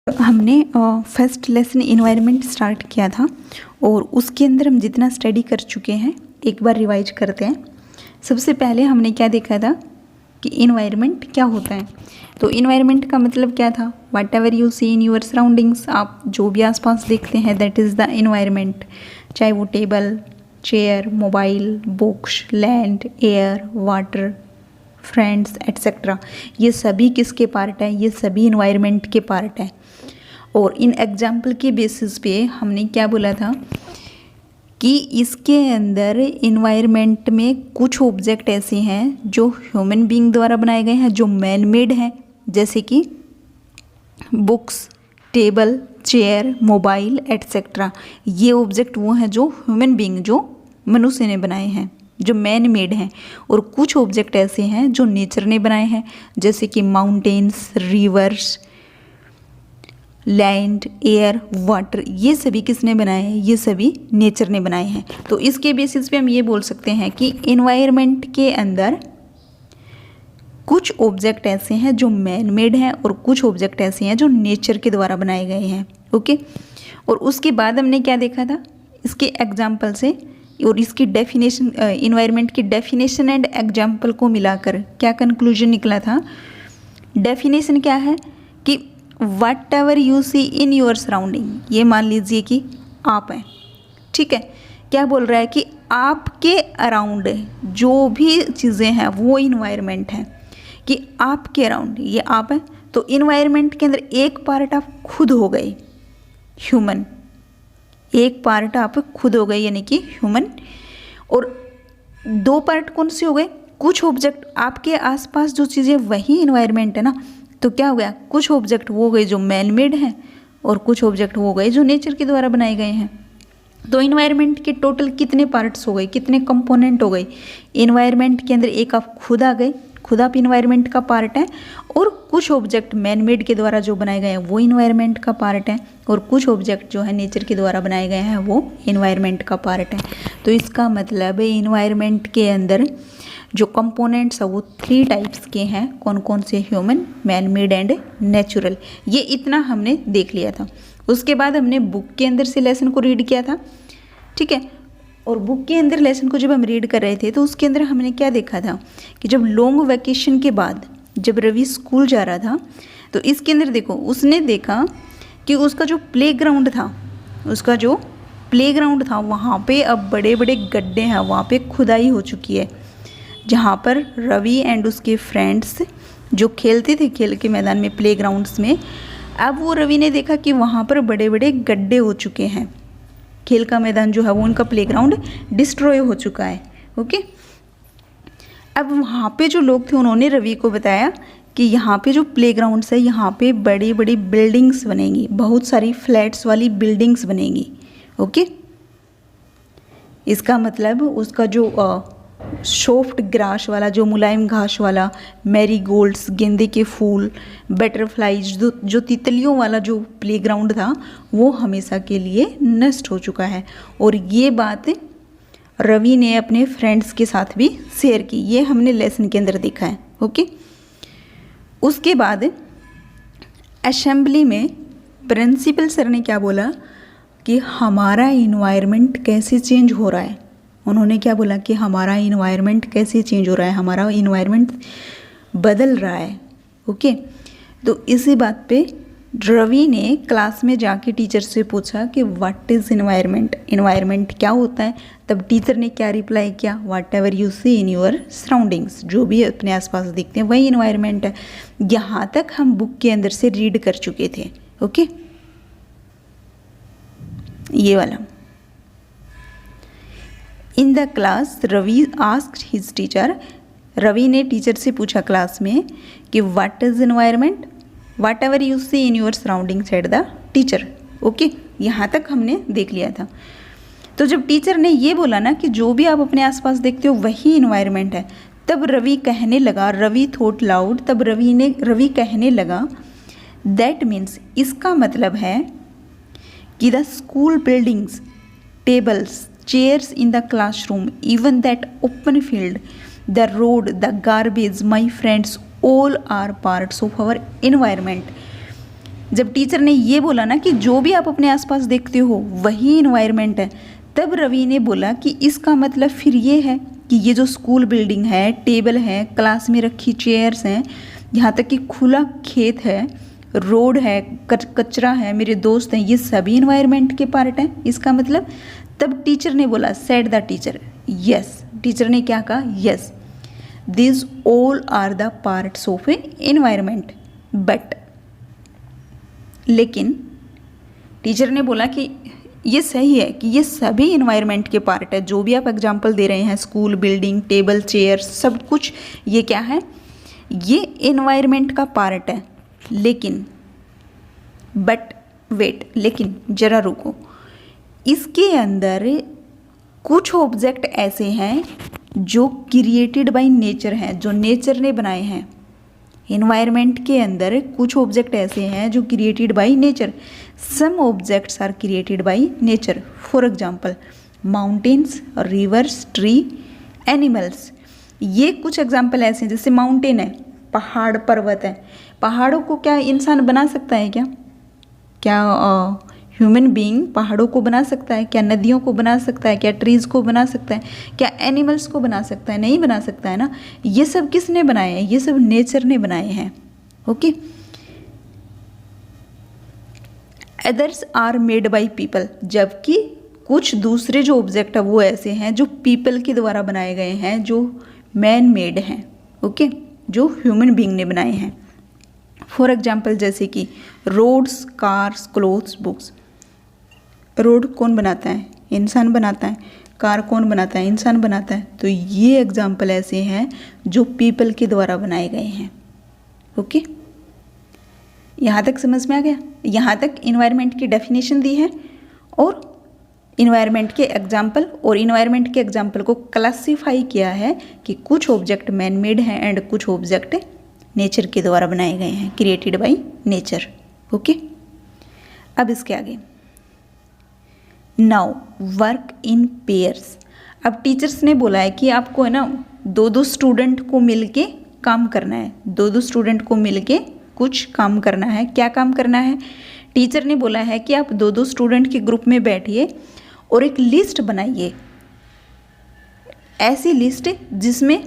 हमने first lesson environment start किया था और उसके अंदर हम जितना स्टडी कर चुके हैं एक बार रिवाइज करते हैं। सबसे पहले हमने क्या देखा था कि इन्वायरमेंट क्या होता है। तो इन्वायरमेंट का मतलब क्या था, whatever you see in your surroundings, आप जो भी आसपास देखते हैं दैट इज़ द इन्वायरमेंट। चाहे वो table, chair, mobile, books, land, air, water, friends etcetera, ये सभी किसके पार्ट है, ये सभी इन्वायरमेंट के पार्ट है। और इन एग्जाम्पल के बेसिस पे हमने क्या बोला था कि इसके अंदर इन्वायरमेंट में कुछ ऑब्जेक्ट ऐसे हैं जो ह्यूमन बीइंग द्वारा बनाए गए हैं, जो मैन मेड हैं, जैसे कि books, table, chair, mobile etcetera. ये ऑब्जेक्ट वो हैं जो ह्यूमन बीइंग, जो मनुष्य ने बनाए हैं, जो मैन मेड हैं। और कुछ ऑब्जेक्ट ऐसे हैं जो नेचर ने बनाए हैं, जैसे कि mountains, reverse, land, air, water, ये सभी किसने बनाए हैं, ये सभी नेचर ने बनाए हैं। तो इसके बेसिस पे हम ये बोल सकते हैं कि इन्वायरमेंट के अंदर कुछ ऑब्जेक्ट ऐसे हैं जो मैन मेड हैं और कुछ ऑब्जेक्ट ऐसे हैं जो नेचर के द्वारा बनाए गए हैं। ओके, और उसके बाद हमने क्या देखा था इसके एग्जाम्पल से, और इसकी डेफिनेशन, इन्वायरमेंट की डेफिनेशन एंड एग्जाम्पल को मिलाकर क्या कंक्लूजन निकला था। डेफिनेशन क्या है कि whatever you see in your surrounding, ये मान लीजिए कि आप हैं, ठीक है। क्या बोल रहा है कि आपके अराउंड जो भी चीज़ें हैं वो इन्वायरमेंट है, कि आपके अराउंड ये आप हैं। तो इन्वायरमेंट के अंदर एक पार्ट आप खुद हो गए ह्यूमन, एक पार्ट आप खुद हो गए यानी कि ह्यूमन, और दो पार्ट कौन से हो गए, कुछ ऑब्जेक्ट आपके आसपास जो चीज़ें वही इन्वायरमेंट है ना। तो क्या हो गया, कुछ ऑब्जेक्ट वो गए जो मैन मेड हैं और कुछ ऑब्जेक्ट वो गए जो नेचर के द्वारा बनाए गए हैं। तो इन्वायरमेंट के टोटल कितने पार्ट्स हो गए, कितने कंपोनेंट हो गए इन्वायरमेंट के अंदर। एक आप खुद आ गए, खुद आप इन्वायरमेंट का पार्ट है, और कुछ ऑब्जेक्ट मैन मेड के द्वारा जो बनाए गए हैं वो इन्वायरमेंट का पार्ट है, और कुछ ऑब्जेक्ट जो है नेचर के द्वारा बनाए गए हैं वो इन्वायरमेंट का पार्ट है। तो इसका मतलब है इन्वायरमेंट के अंदर जो कंपोनेंट्स है वो 3 टाइप्स के हैं। कौन कौन से, human, man made and natural. ये इतना हमने देख लिया था। उसके बाद हमने बुक के अंदर से लेसन को रीड किया था, ठीक है। और बुक के अंदर लेसन को जब हम रीड कर रहे थे तो उसके अंदर हमने क्या देखा था कि जब लॉन्ग वैकेशन के बाद जब रवि स्कूल जा रहा था तो इसके अंदर देखो उसने देखा कि उसका जो प्लेग्राउंड था, उसका जो प्लेग्राउंड था वहाँ पे अब बड़े बड़े गड्ढे हैं, वहाँ पे खुदाई हो चुकी है, जहाँ पर रवि एंड उसके फ्रेंड्स जो खेलते थे खेल के मैदान में, प्लेग्राउंड्स में, अब वो रवि ने देखा कि वहाँ पर बड़े बड़े गड्ढे हो चुके हैं। खेल का मैदान जो है वो उनका प्लेग्राउंड डिस्ट्रॉय हो चुका है। ओके, अब वहाँ पे जो लोग थे उन्होंने रवि को बताया कि यहाँ पे जो प्लेग्राउंड्स है यहाँ पे बड़ी बड़ी बिल्डिंग्स बनेंगी, बहुत सारी फ्लैट्स वाली बिल्डिंग्स बनेंगी। ओके, इसका मतलब उसका जो सॉफ्ट ग्रास वाला, जो मुलायम घास वाला, मैरीगोल्ड्स, गेंदे के फूल, बटरफ्लाइज, जो तितलियों वाला जो प्लेग्राउंड था वो हमेशा के लिए नष्ट हो चुका है। और ये बात रवि ने अपने फ्रेंड्स के साथ भी शेयर की, ये हमने लेसन के अंदर देखा है। ओके, उसके बाद असेंबली में प्रिंसिपल सर ने क्या बोला कि हमारा इन्वायरमेंट कैसे चेंज हो रहा है। उन्होंने क्या बोला कि हमारा इन्वायरमेंट कैसे चेंज हो रहा है, हमारा इन्वायरमेंट बदल रहा है। ओके, तो इसी बात पे रवि ने क्लास में जाके टीचर से पूछा कि व्हाट इज़ इन्वायरमेंट, इन्वायरमेंट क्या होता है। तब टीचर ने क्या रिप्लाई किया, whatever you see in your surroundings, जो भी अपने आसपास देखते हैं वही इन्वायरमेंट है। यहाँ तक हम बुक के अंदर से रीड कर चुके थे। ओके, ये वाला। In the class Ravi asked his teacher, Ravi ने टीचर से पूछा क्लास में कि what is environment, whatever you see in your surrounding said the teacher. Okay, यहाँ तक हमने देख लिया था। तो जब टीचर ने ये बोला ना कि जो भी आप अपने आसपास देखते हो वही इन्वायरमेंट है, तब रवि कहने लगा, रवि थॉट लाउड, तब रवि कहने लगा दैट मीन्स, इसका मतलब है कि the school buildings, tables, chairs in the classroom, even that open field, the road, the garbage, my friends, all are parts of our environment. जब टीचर ने ये बोला ना कि जो भी आप अपने आसपास देखते हो वही इन्वायरमेंट है, तब रवि ने बोला कि इसका मतलब फिर ये है कि ये जो स्कूल बिल्डिंग है, टेबल है, क्लास में रखी चेयर्स हैं, यहाँ तक कि खुला खेत है, रोड है, कचरा है, मेरे दोस्त हैं, ये सभी इन्वायरमेंट के पार्ट हैं। इसका मतलब तब टीचर ने बोला, said the teacher, yes, teacher ने क्या कहा, yes, this all are the parts of a environment, but, लेकिन टीचर ने बोला कि ये सही है कि ये सभी इन्वायरमेंट के पार्ट है, जो भी आप एग्जाम्पल दे रहे हैं, स्कूल बिल्डिंग, टेबल, चेयर, सब कुछ ये क्या है, ये इन्वायरमेंट का पार्ट है, लेकिन, बट वेट, लेकिन जरा रुको, इसके अंदर कुछ ऑब्जेक्ट ऐसे हैं जो क्रिएटेड बाय नेचर हैं, जो नेचर ने बनाए हैं। इन्वायरमेंट के अंदर कुछ ऑब्जेक्ट ऐसे हैं जो created by nature, some objects are created by nature, for example mountains, rivers, tree, animals. ये कुछ एग्जांपल ऐसे हैं, जैसे माउंटेन है, पहाड़ पर्वत है, पहाड़ों को क्या इंसान बना सकता है क्या? क्या ह्यूमन बीइंग पहाड़ों को बना सकता है क्या? नदियों को बना सकता है क्या? ट्रीज़ को बना सकता है क्या? एनिमल्स को बना सकता है? नहीं बना सकता है ना। ये सब किसने बनाए हैं? ये सब नेचर ने बनाए हैं। Okay, others are made by people, जबकि कुछ दूसरे जो ऑब्जेक्ट है वो ऐसे हैं जो पीपल के द्वारा बनाए गए हैं, जो मैन मेड हैं। ओके, जो ह्यूमन बीइंग ने बनाए हैं। फॉर एग्जाम्पल जैसे कि roads, cars, clothes, books. Road कौन बनाता है? इंसान बनाता है। कार कौन बनाता है? इंसान बनाता है। तो ये एग्जाम्पल ऐसे हैं जो पीपल के द्वारा बनाए गए हैं। ओके, यहाँ तक समझ में आ गया? यहाँ तक इन्वायरमेंट की डेफिनेशन दी है और इन्वायरमेंट के एग्जाम्पल, और इन्वायरमेंट के एग्जाम्पल को क्लासीफाई किया है कि कुछ ऑब्जेक्ट मैन मेड हैं एंड कुछ ऑब्जेक्ट नेचर के द्वारा बनाए गए हैं, क्रिएटेड बाय नेचर। ओके, अब इसके आगे, नाउ वर्क इन पेयर्स। अब टीचर्स ने बोला है कि आपको है ना दो स्टूडेंट को मिलके काम करना है, दो स्टूडेंट को मिलके कुछ काम करना है। क्या काम करना है? टीचर ने बोला है कि आप दो स्टूडेंट के ग्रुप में बैठिए और एक लिस्ट बनाइए, ऐसी लिस्ट जिसमें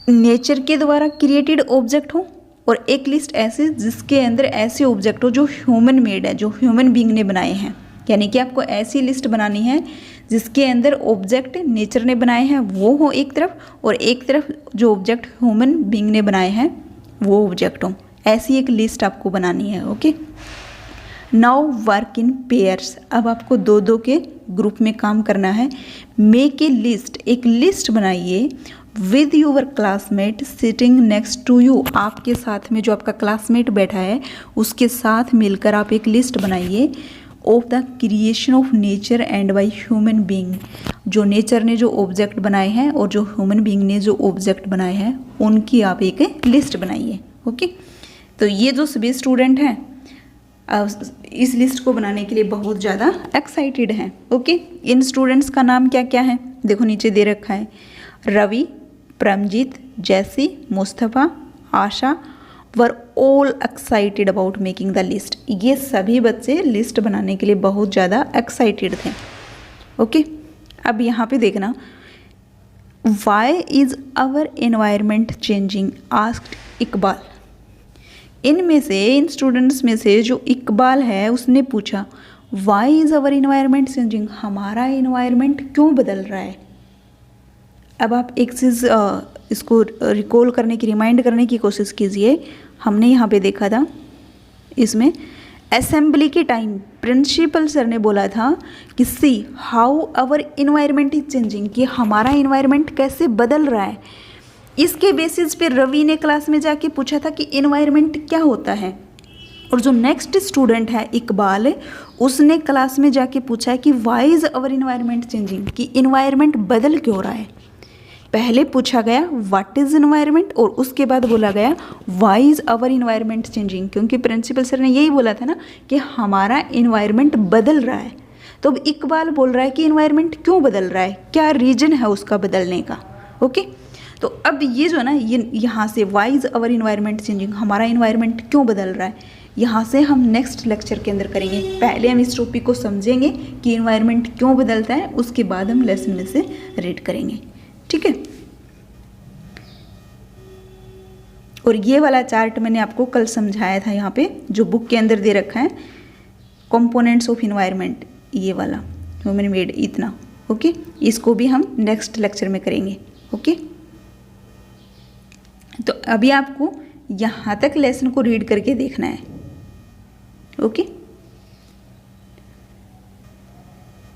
नेचर के द्वारा क्रिएटेड ऑब्जेक्ट हो और एक लिस्ट ऐसे जिसके अंदर ऐसे ऑब्जेक्ट हो जो ह्यूमन मेड है, जो ह्यूमन बीइंग ने बनाए हैं। यानी कि आपको ऐसी लिस्ट बनानी है जिसके अंदर ऑब्जेक्ट नेचर ने बनाए हैं वो हो एक तरफ, और एक तरफ जो ऑब्जेक्ट ह्यूमन बीइंग ने बनाए हैं वो ऑब्जेक्ट हो। ऐसी एक लिस्ट आपको बनानी है। Okay, now work in pairs. अब आपको दो के ग्रुप में काम करना है। मेक ए लिस्ट, एक लिस्ट बनाइए with your classmate sitting next to you. आपके साथ में जो आपका क्लासमेट बैठा है उसके साथ मिलकर आप एक लिस्ट बनाइए of the creation of nature and by human being. जो नेचर ने जो ऑब्जेक्ट बनाए हैं और जो ह्यूमन बीइंग ने जो ऑब्जेक्ट बनाए हैं उनकी आप एक लिस्ट बनाइए। ओके, तो ये जो सभी स्टूडेंट हैं इस लिस्ट को बनाने के लिए बहुत ज़्यादा एक्साइटेड हैं। ओके, इन स्टूडेंट्स का नाम क्या क्या है देखो नीचे दे रखा है, Ravi, Pramjeet, Jessie, Mustafa, Asha were all excited about making the list. ये सभी बच्चे लिस्ट बनाने के लिए बहुत ज़्यादा एक्साइटेड थे। ओके, अब यहाँ पे देखना, why is our environment changing asked Iqbal. इनमें से, इन स्टूडेंट्स में से जो इकबाल है उसने पूछा why is our environment changing, हमारा एनवायरमेंट क्यों बदल रहा है। अब आप एक चीज़ इसको रिकॉल करने की, रिमाइंड करने की कोशिश कीजिए। हमने यहाँ पे देखा था, इसमें असेंबली के टाइम प्रिंसिपल सर ने बोला था कि see how our environment is changing, कि हमारा इन्वायरमेंट कैसे बदल रहा है। इसके बेसिस पे रवि ने क्लास में जाके पूछा था कि इन्वायरमेंट क्या होता है, और जो नेक्स्ट स्टूडेंट है इकबाल, उसने क्लास में जाके पूछा है कि why is our environment changing, कि इन्वायरमेंट बदल क्यों रहा है। पहले पूछा गया व्हाट इज़ इन्वायरमेंट और उसके बाद बोला गया why is our environment changing, क्योंकि प्रिंसिपल सर ने यही बोला था ना कि हमारा इन्वायरमेंट बदल रहा है। तो अब इकबाल बोल रहा है कि इन्वायरमेंट क्यों बदल रहा है, क्या रीज़न है उसका बदलने का। ओके, तो अब ये जो है ना, ये यहाँ से why is our environment changing, हमारा इन्वायरमेंट क्यों बदल रहा है, यहाँ से हम नेक्स्ट लेक्चर के अंदर करेंगे। पहले हम इस टॉपिक को समझेंगे कि इन्वायरमेंट क्यों बदलता है, उसके बाद हम लेसन में से रीड करेंगे, ठीक है। और ये वाला चार्ट मैंने आपको कल समझाया था, यहाँ पे जो बुक के अंदर दे रखा है, कंपोनेंट्स ऑफ इन्वायरमेंट, ये वाला ह्यूमन मेड इतना, ओके। इसको भी हम नेक्स्ट लेक्चर में करेंगे, ओके। तो अभी आपको यहाँ तक लेसन को रीड करके देखना है, ओके।